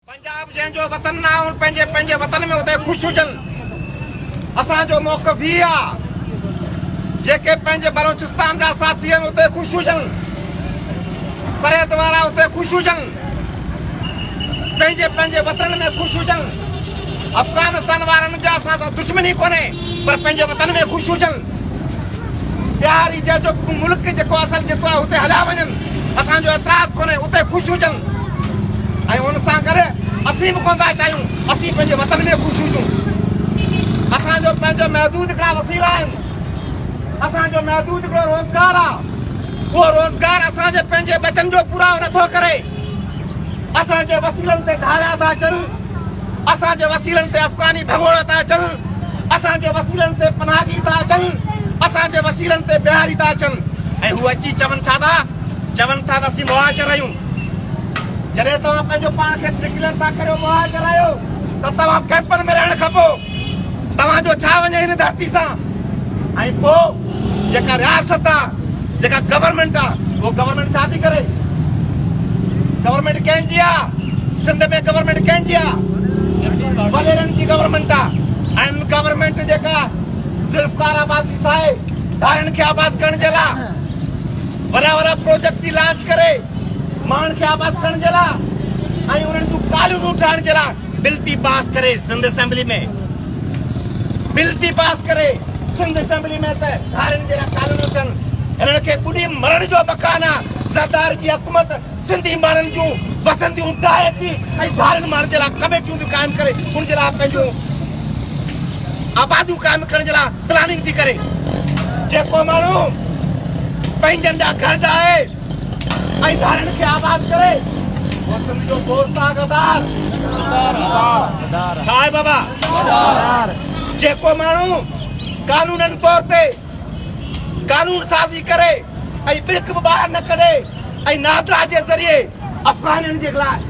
पंजाब जंहिंजो वतन ना हो पंहिंजे पंहिंजे वतन में उते ख़ुशि हुजनि। असांजो मौक़िफ़ ही आहे जेके पंहिंजे बलोचिस्तान जा साथी आहिनि उते ख़ुशि हुजनि, सरहद वारा उते ख़ुशि हुजनि, पंहिंजे पंहिंजे वतन में ख़ुशि हुजनि। अफ़गानिस्तान वारनि जा असां सां दुश्मनी कोन्हे पर पंहिंजे वतन में ख़ुशि हुजनि। बिहारी जो मुल्क जेको असल जेको आहे हुते हलिया वञनि, असांजो एतिराज़ कोन्हे, उते ख़ुशि हुजनि। ऐं हुन सां गॾु असीं बि कोन था चाहियूं असीं पंहिंजे वतन में ख़ुशि हुजूं। असांजो पंहिंजो महदूद हिकिड़ा वसीला आहिनि, असांजो महदूद हिकिड़ो रोज़गार आहे। उहो रोज़गार असांजे पंहिंजे बचनि जो पूरा नथो करे। असांजे वसीलनि ते धारिया था अचनि, असांजे वसीलनि ते अफ़गानी भगोड़ा था अचनि, असांजे वसीलनि ते पनाहगी था अचनि, असांजे वसीलनि ते बिहारी था अचनि। ऐं हू अची चवनि छा था, चवनि था त असीं मुहाजिर आहियूं। जॾहिं तव्हां पंहिंजो पाण खे डिक्लेयर था करियो मुहाजिर आहियो त तव्हां कैंपनि में रहणु खपो। तव्हांजो छा वञे हिन धरती सां? ऐं पोइ जेका रियासत आहे, जेका गवर्नमेंट आहे, उहो गवर्नमेंट छा थी करे? गवर्नमेंट कंहिंजी आहे? सिंध में गवर्नमेंट कंहिंजी आहे? वॾेरनि जी गवर्नमेंट आहे। ऐं गवर्नमेंट जेका ज़ुल्फ़कार आबाद थी ठाहे धारनि खे आबाद करण जे लाइ, वॾा वॾा प्रोजेक्ट थी लॉन्च करे माण्हुनि खे आबाद करण जे लाइ ऐं उन्हनि जूं कानूनूं ठाहिण जे लाइ बिल थी पास करे सिंध असेंबली में, बिल थी पास करे सिंध असेंबली में त धारनि जे लाइ कानून थियनि। हिननि खे ॿुॾी मरण जो मकान आहे। ज़रदार जी हुकूमत सिंधी माण्हुनि जूं बसंदियूं ठाहे थी ऐं धारनि माण्हुनि जे लाइ कमेटियूं थी क़ाइमु करे उन जे लाइ पंहिंजूं आबादियूं क़ाइमु करण जे लाइ प्लानिंग थी करे। जेको माण्हू पंहिंजनि जा घर ठाहे ऐं धारनि खे आबाद करे उहो सिंध जो दोस्त आहे, गद्दार छा आहे बाबा? जेको माण्हू कानूननि तौर ते कानून साज़ी करे ऐं बिल्क बि ॿाहिरि न कढे ऐं नादरा जे ज़रिए अफ़गाननि जे लाइ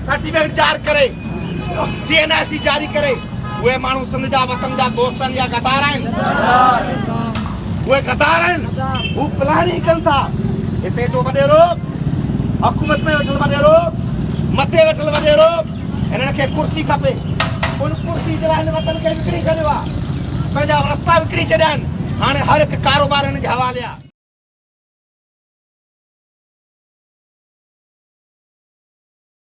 सर्टिफिकेट जारी करे, CNIC जारी करे, उहे माण्हू सिंध जा वतन जा दोस्त आहिनि या गद्दार आहिनि? उहे गद्दार आहिनि। हू प्लानिंग कनि था। हिते जो वॾेरो हुकूमत में वेठल वॾेरो, मथे वेठल वॾेरो, हिननि खे कुर्सी खपे। उन कुर्सी जे लाइ हिन वतन खे विकिणी छॾियो आहे, पंहिंजा रस्ता विकिणी छॾिया आहिनि। हाणे हर हिकु कारोबार हिन जे हवाले आहे।